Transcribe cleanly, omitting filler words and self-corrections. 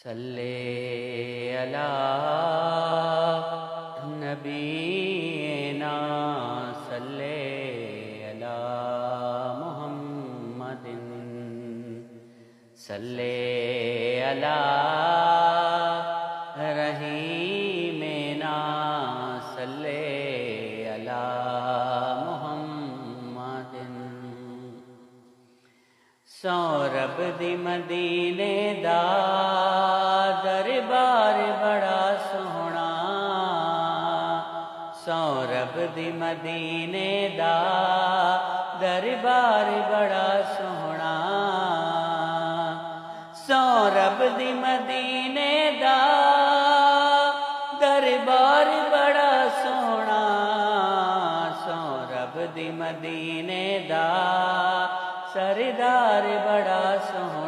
صلی علی نبینا صلی علی محمد صلی علی رحیمنا صلی علی محمد سورب دی مدینے دا دربار بڑا سوہنا سورب دی مدینے دا دربار بڑا سوہنا سورب دی مدینے دا دربار بڑا سوہنا سورب دی مدینے دا سردار بڑا سوہنا